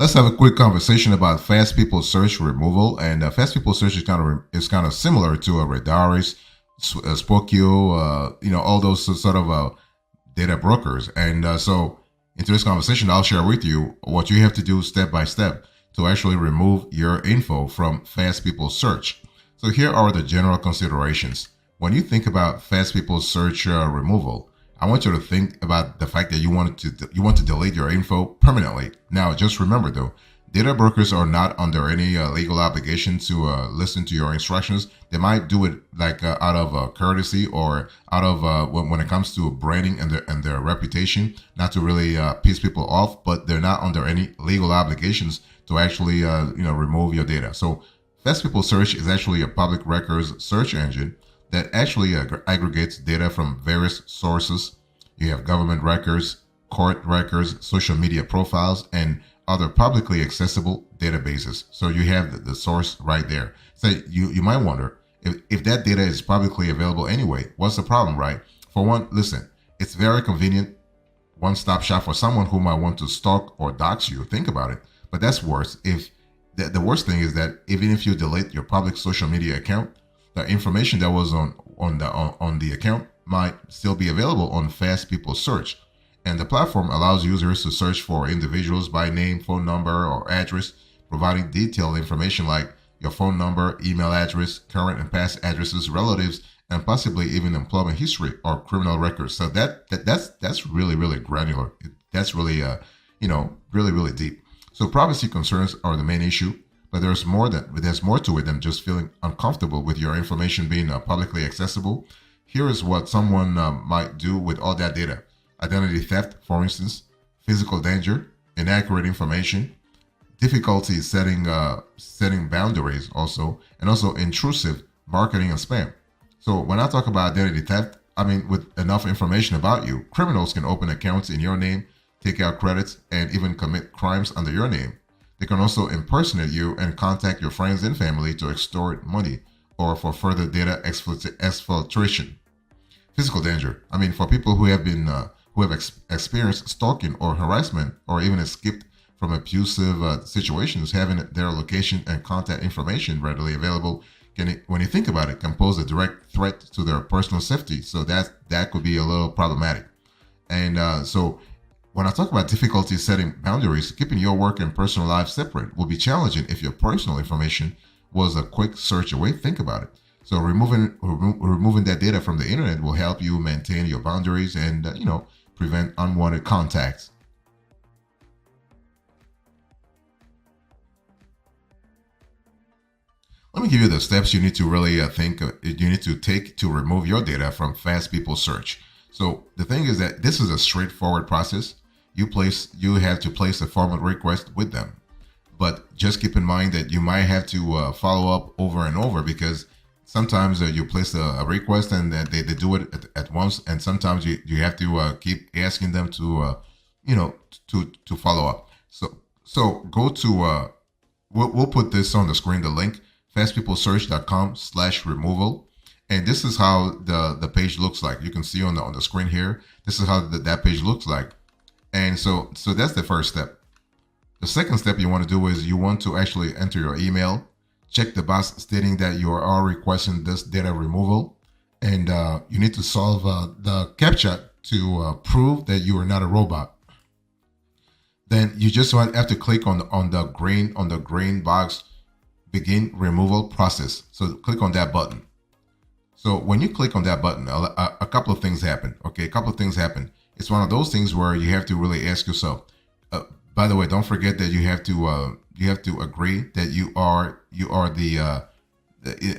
Let's have a quick conversation about fast people search removal. And fast people search is kind of similar to a Redaris, Spokio, all those sort of data brokers. And so, in today's conversation, I'll share with you what you have to do step by step to actually remove your info from fast people search. So here are the general considerations. When you think about fast people search removal, I want you to think about the fact that you want to delete your info permanently. Now, just remember though, data brokers are not under any legal obligation to listen to your instructions. They might do it like out of courtesy or out of when it comes to branding and their reputation, not to really piss people off. But they're not under any legal obligations to actually remove your data. So, Fast People Search is actually a public records search engine that actually aggregates data from various sources. You have government records, court records, social media profiles, and other publicly accessible databases. So you have the source right there. So you might wonder, if that data is publicly available anyway, what's the problem, right? For one, listen, it's very convenient, one-stop shop for someone who might want to stalk or dox you. Think about it. But that's worse. If the worst thing is that even if you delete your public social media account, the information that was on the account might still be available on Fast People Search. And the platform allows users to search for individuals by name, phone number, or address, providing detailed information like your phone number, email address, current and past addresses, relatives, and possibly even employment history or criminal records. So that's really, really granular. That's really really deep. So privacy concerns are the main issue. But there's more to it than just feeling uncomfortable with your information being publicly accessible. Here is what someone might do with all that data: identity theft, for instance, physical danger, inaccurate information, difficulty setting boundaries, also, and also intrusive marketing and spam. So when I talk about identity theft, I mean with enough information about you, criminals can open accounts in your name, take out credits, and even commit crimes under your name. They can also impersonate you and contact your friends and family to extort money or for further data exfiltration. Physical danger. I mean, for people who have experienced stalking or harassment or even escaped from abusive situations, having their location and contact information readily available when you think about it, can pose a direct threat to their personal safety. So that could be a little problematic. And so when I talk about difficulty setting boundaries, keeping your work and personal life separate will be challenging if your personal information was a quick search away. Think about it. So removing that data from the internet will help you maintain your boundaries and prevent unwanted contacts. Let me give you the steps you need to really you need to take to remove your data from Fast People Search. So the thing is that this is a straightforward process. You have to place a formal request with them, but just keep in mind that you might have to follow up over and over, because sometimes you place a request and they do it at once, and sometimes you have to keep asking them to to follow up. So go to we'll put this on the screen, the link, fastpeoplesearch.com/removal. And this is how the page looks like. You can see on the screen here. This is how that page looks like. And so that's the first step. The second step you want to do is you want to actually enter your email, check the box stating that you are requesting this data removal, and you need to solve the CAPTCHA to prove that you are not a robot. Then you just have to click on the green box, begin removal process. So click on that button. So when you click on that button, a couple of things happen. Okay, a couple of things happen. It's one of those things where you have to really ask yourself. By the way, don't forget that you have to agree that you are the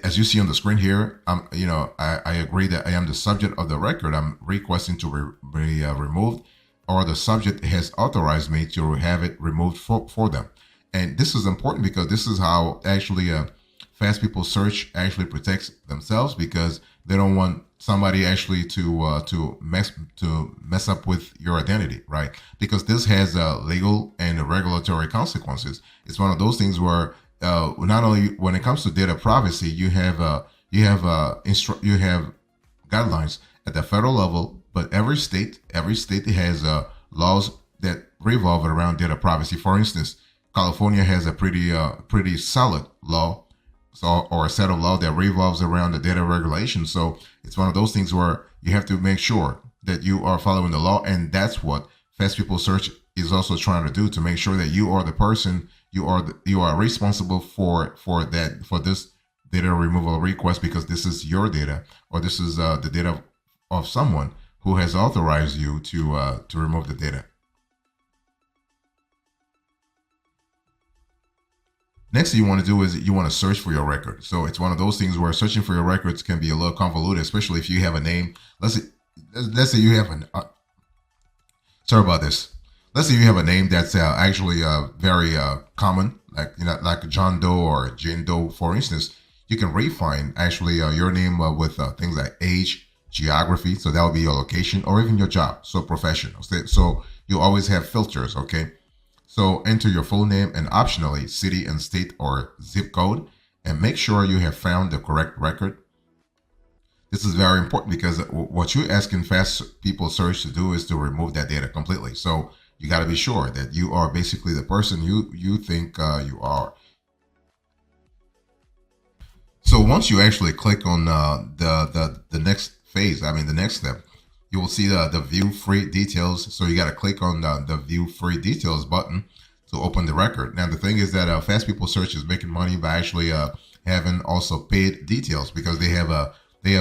as you see on the screen here. I agree that I am the subject of the record I'm requesting to be removed, or the subject has authorized me to have it removed for them. And this is important because this is how actually Fast People Search actually protects themselves, because they don't want somebody actually to mess up with your identity, right? Because this has legal and regulatory consequences. It's one of those things where not only when it comes to data privacy, you have guidelines at the federal level, but every state has laws that revolve around data privacy. For instance, California has a pretty solid law, so, or a set of law that revolves around the data regulation. So it's one of those things where you have to make sure that you are following the law, and that's what Fast People Search is also trying to do, to make sure that you are the person, you are responsible for this data removal request, because this is your data, or this is the data of someone who has authorized you to remove the data. Next thing you want to do is you want to search for your record. So it's one of those things where searching for your records can be a little convoluted, especially if you have a name. Let's say you have an sorry about this. Let's say you have a name that's actually very common, like like John Doe or Jane Doe, for instance. You can refine actually your name with things like age, geography. So that would be your location, or even your job. So professional. So you always have filters. Okay. So enter your full name and optionally city and state or zip code, and make sure you have found the correct record. This is very important because what you're asking Fast People Search to do is to remove that data completely. So you got to be sure that you are basically the person you think you are. So once you actually click on the next phase, I mean the next step, you will see the view free details. So you got to click on the view free details button to open the record. Now the thing is that Fast People Search is making money by actually having also paid details, because they have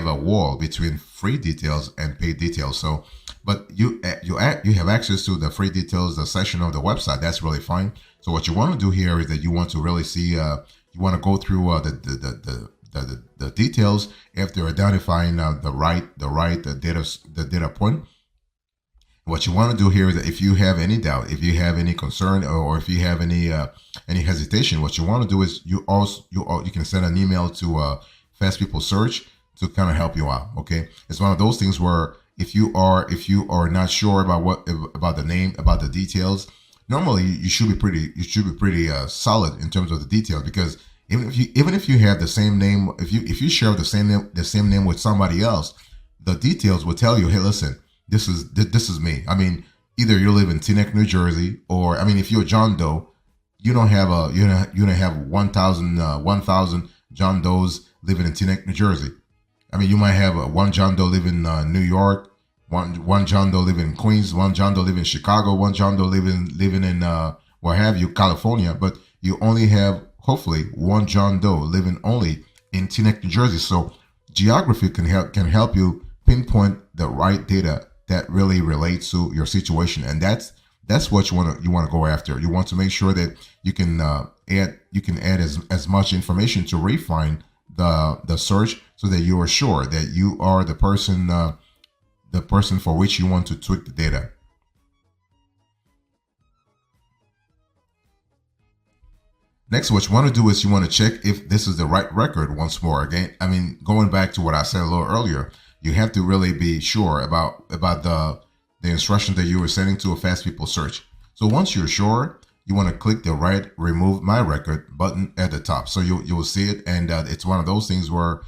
a wall between free details and paid details. So, but you have access to the free details, the section of the website. That's really fine. So what you want to do here is that you want to really see, you want to go through the details after identifying the right data point. What you want to do here is that if you have any doubt, if you have any concern, or if you have any hesitation, what you want to do is you can send an email to Fast People Search to kind of help you out. Okay, it's one of those things where if you are not sure about the name, about the details, normally you should be pretty solid in terms of the details, because even if you have the same name, if you share the same name with somebody else, the details will tell you, hey, listen, this is me. I mean, either you live in Teaneck, New Jersey, or I mean, if you're John Doe, you don't have 1,000 John Does living in Teaneck, New Jersey. I mean, you might have one John Doe living in New York, one John Doe living in Queens, one John Doe living in Chicago, one John Doe living in what have you, California, but you only have hopefully one John Doe living only in Teaneck, New Jersey. So geography can help you pinpoint the right data that really relates to your situation, and that's what you want to go after. You want to make sure that you can add as much information to refine the search, so that you are sure that you are the person for which you want to tweak the data. Next, what you want to do is you want to check if this is the right record once more. Again, I mean, going back to what I said a little earlier, you have to really be sure about the instruction that you were sending to a Fast People Search. So once you're sure, you want to click the right Remove My Record button at the top. So you will see it, and it's one of those things where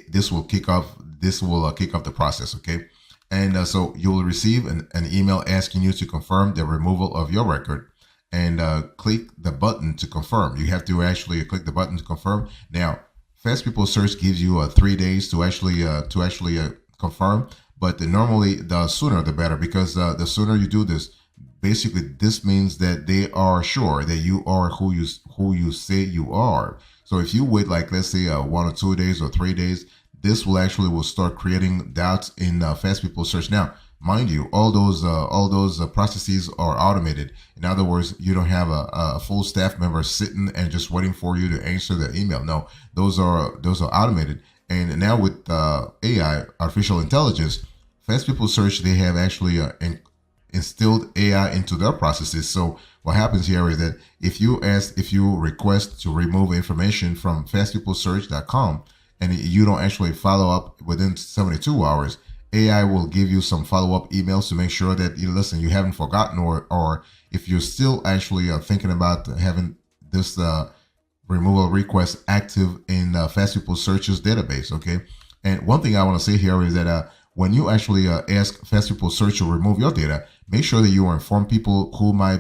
this will kick off the process. Okay, and so you will receive an email asking you to confirm the removal of your record, and click the button to confirm. You have to actually click the button to confirm. Now, Fast People Search gives you 3 days to actually confirm, but normally the sooner the better, because the sooner you do this, basically this means that they are sure that you are who you say you are. So if you wait, like let's say 1 or 2 days or 3 days, this will start creating doubts in Fast People Search. Now, mind you, all those processes are automated. In other words, you don't have a full staff member sitting and just waiting for you to answer the email. No, those are automated. And now with AI, artificial intelligence, Fast People Search, they have actually instilled AI into their processes. So what happens here is that if you request to remove information from fastpeoplesearch.com and you don't actually follow up within 72 hours, AI will give you some follow-up emails to make sure that you haven't forgotten, or if you're still actually thinking about having this removal request active in Fast People Search's database. Okay, and one thing I want to say here is that when you actually ask Fast People Search to remove your data, make sure that you inform people who might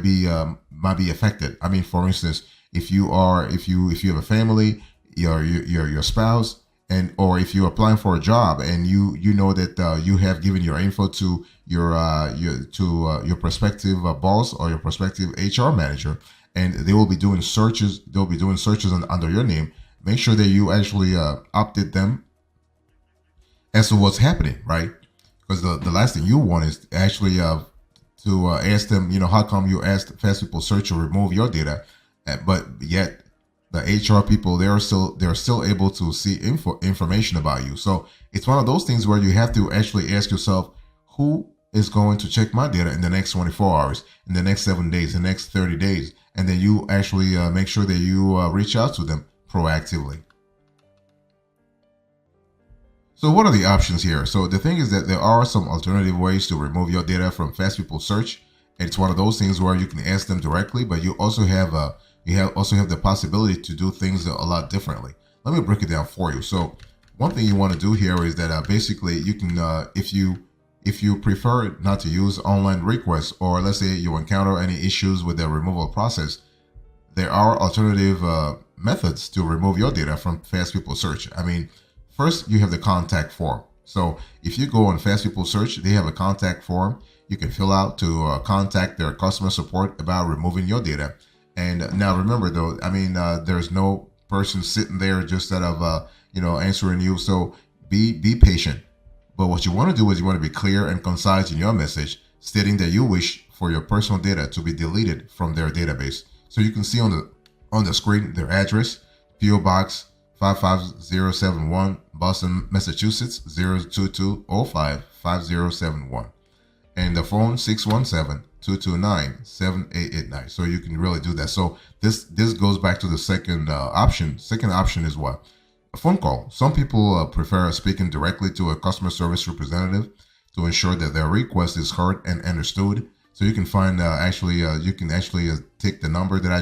might be affected. I mean, for instance, if you have a family, your spouse, and or if you're applying for a job and you know that you have given your info to your prospective boss or your prospective HR manager, and they will be doing searches. They'll be doing searches under your name. Make sure that you actually update them as to what's happening, right? Because the last thing you want is actually to ask them, how come you asked Fast People Search to remove your data, but yet the HR people they're still able to see information about you. So it's one of those things where you have to actually ask yourself, who is going to check my data in the next 24 hours, in the next 7 days, the next 30 days, and then you actually make sure that you reach out to them proactively. So what are the options here? So the thing is that there are some alternative ways to remove your data from Fast People Search. It's one of those things where you can ask them directly, but you also have the possibility to do things a lot differently. Let me break it down for you. So one thing you want to do here is that basically you can if you prefer not to use online requests, or let's say you encounter any issues with the removal process, there are alternative methods to remove your data from Fast People Search. I mean, first you have the contact form. So if you go on Fast People Search, they have a contact form you can fill out to contact their customer support about removing your data. And now remember though, I mean, there's no person sitting there just out of answering you. So be patient. But what you want to do is you want to be clear and concise in your message, stating that you wish for your personal data to be deleted from their database. So you can see on the screen their address: PO Box 55071, Boston, Massachusetts 02205 5071, and the phone 617-229-7889. So you can really do that. So this goes back to the second option. Second option is what? A phone call. Some people prefer speaking directly to a customer service representative to ensure that their request is heard and understood. So you can find you can actually take the number that I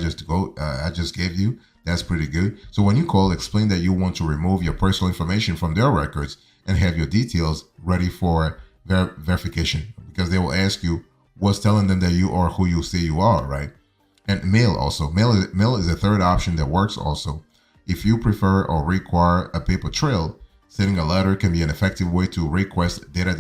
just gave you. That's pretty good. So when you call, explain that you want to remove your personal information from their records and have your details ready for verification, because they will ask you what's telling them that you are who you say you are, right? And mail also. Mail is a third option that works also. If you prefer or require a paper trail, sending a letter can be an effective way to request data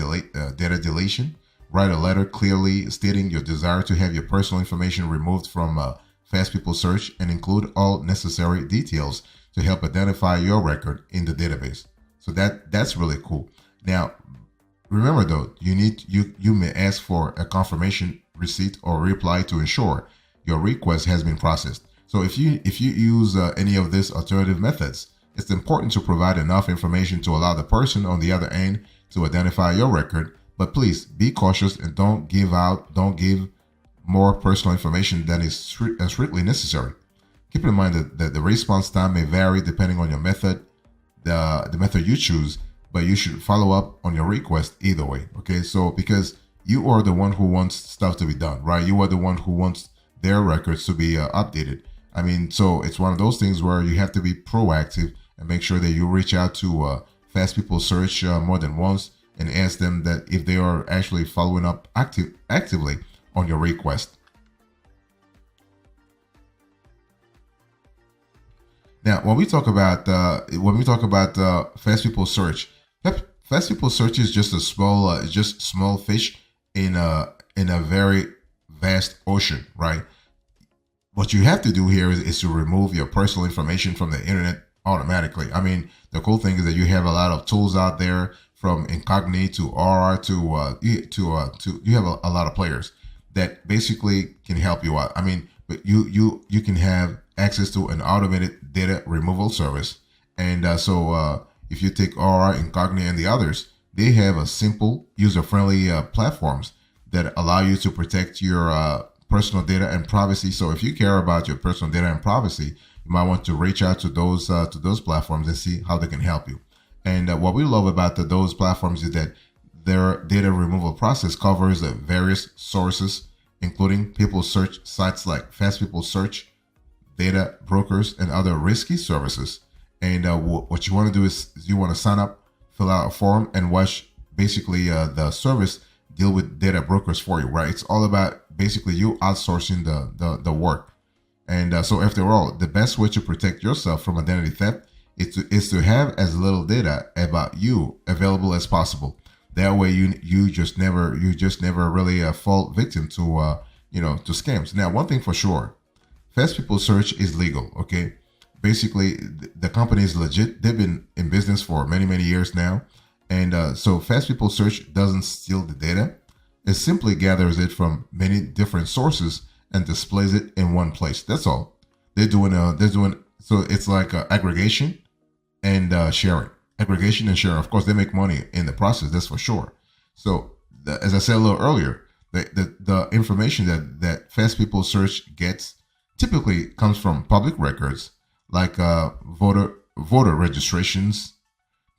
deletion. Write a letter clearly stating your desire to have your personal information removed from Fast People Search, and include all necessary details to help identify your record in the database. So that's really cool. Now, remember though, you may ask for a confirmation receipt or reply to ensure your request has been processed. So if you use any of these alternative methods, it's important to provide enough information to allow the person on the other end to identify your record. But please be cautious and don't give more personal information than is strictly necessary. Keep in mind that the response time may vary depending on your method, the method you choose, but you should follow up on your request either way. Okay, so because you are the one who wants stuff to be done, right? You are the one who wants their records to be updated. I mean, so it's one of those things where you have to be proactive and make sure that you reach out to Fast People Search more than once and ask them that if they are actually following up actively on your request. Now, when we talk about Fast People Search, Fast People Search is just a small fish in a very vast ocean, right? What you have to do here is to remove your personal information from the internet automatically. I mean, the cool thing is that you have a lot of tools out there, from Incognito to Aura to you have a lot of players that basically can help you out. I mean, but you can have access to an automated data removal service, and so if you take Aura, Incognito, and the others, they have a simple, user-friendly platforms that allow you to protect your personal data and privacy. So if you care about your personal data and privacy, you might want to reach out to those platforms and see how they can help you. And what we love about those platforms is that their data removal process covers various sources, including people search sites like Fast People Search, data brokers, and other risky services. And what you want to do is you want to sign up, fill out a form, and watch basically the service deal with data brokers for you, right? It's all about basically you outsourcing the work. And so after all, the best way to protect yourself from identity theft is to have as little data about you available as possible. That way you just never really fall victim to to scams. Now, one thing for sure, Fast People Search is legal. Okay, basically the company is legit. They've been in business for many years now, and so Fast People Search doesn't steal the data. It simply gathers it from many different sources and displays it in one place. That's all. They're doing so it's like aggregation and sharing. Aggregation and sharing. Of course, they make money in the process. That's for sure. So, as I said a little earlier, the information that Fast People Search gets typically comes from public records like voter registrations,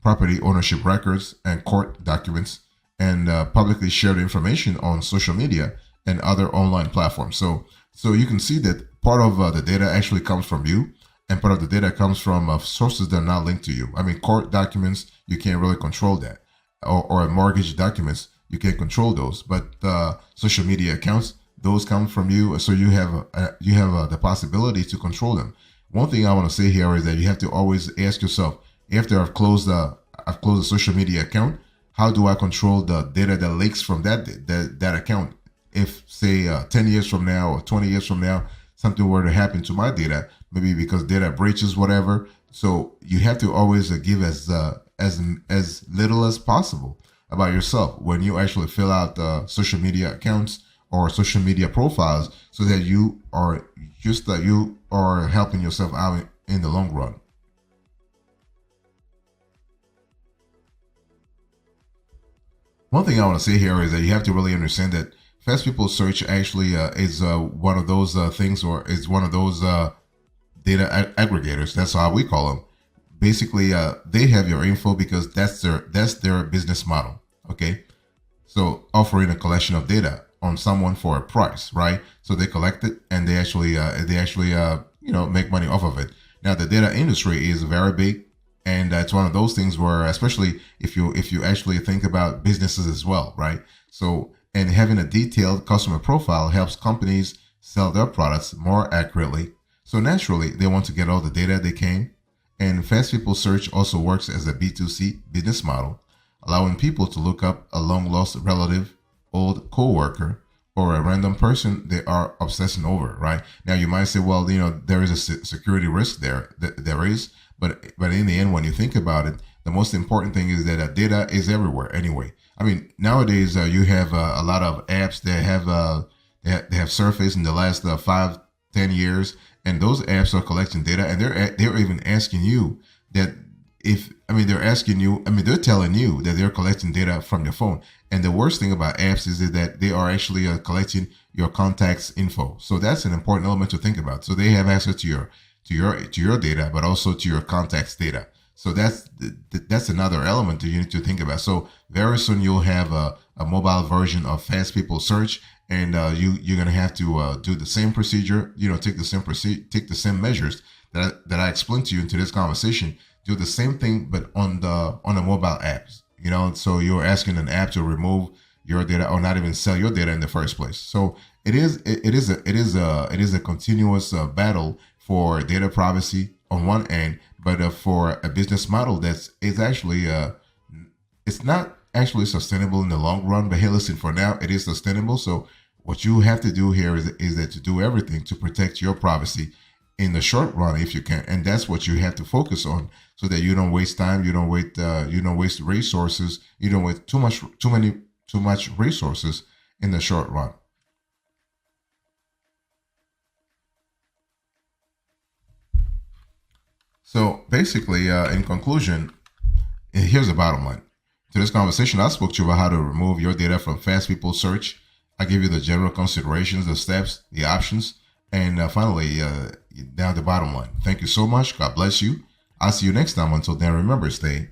property ownership records, and court documents, and publicly shared information on social media and other online platforms. So you can see that part of the data actually comes from you, and part of the data comes from sources that are not linked to you. I mean, court documents, you can't really control that, or mortgage documents, you can't control those. But social media accounts, those come from you, so you have the possibility to control them. One thing I want to say here is that you have to always ask yourself, after I've closed a social media account, how do I control the data that leaks from that account? If say 10 years from now or 20 years from now, something were to happen to my data, maybe because data breaches, whatever. So you have to always give as little as possible about yourself when you actually fill out social media accounts or social media profiles, so that you are helping yourself out in the long run. One thing I want to say here is that you have to really understand that Fast People Search actually is one of those things, or is one of those data aggregators. That's how we call them. Basically, they have your info because that's their business model. Okay, so offering a collection of data on someone for a price, right? So they collect it and they actually make money off of it. Now, the data industry is very big, and it's one of those things where, especially if you actually think about businesses as well, right? So, and having a detailed customer profile helps companies sell their products more accurately. So naturally, they want to get all the data they can. And Fast People Search also works as a B2C business model, allowing people to look up a long lost relative, old coworker, or a random person they are obsessing over, right? Now, you might say, well, there is a security risk there. There is, but in the end, when you think about it, the most important thing is that data is everywhere anyway. I mean, nowadays you have a lot of apps that have surfaced in the last 5-10 years, and those apps are collecting data, and they're even asking you that they're telling you that they're collecting data from your phone. And the worst thing about apps is that they are actually collecting your contacts info. So that's an important element to think about. So they have access to your data, but also to your contacts data. So that's another element that you need to think about. So very soon you'll have a mobile version of Fast People Search, and you're gonna have to do the same procedure. Take the same measures that I explained to you in today's conversation. Do the same thing, but on the mobile apps. So you're asking an app to remove your data or not even sell your data in the first place. So it is a continuous battle for data privacy on one end, but for a business model it's not actually sustainable in the long run. But hey, listen, for now it is sustainable. So what you have to do here is that to do everything to protect your privacy in the short run if you can, and that's what you have to focus on, so that you don't waste time, you don't waste resources, you don't waste too much resources in the short run. So basically, in conclusion, here's the bottom line. To this conversation, I spoke to you about how to remove your data from Fast People Search. I give you the general considerations, the steps, the options, and finally, down the bottom line. Thank you so much. God bless you. I'll see you next time. Until then, remember, stay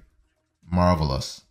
marvelous.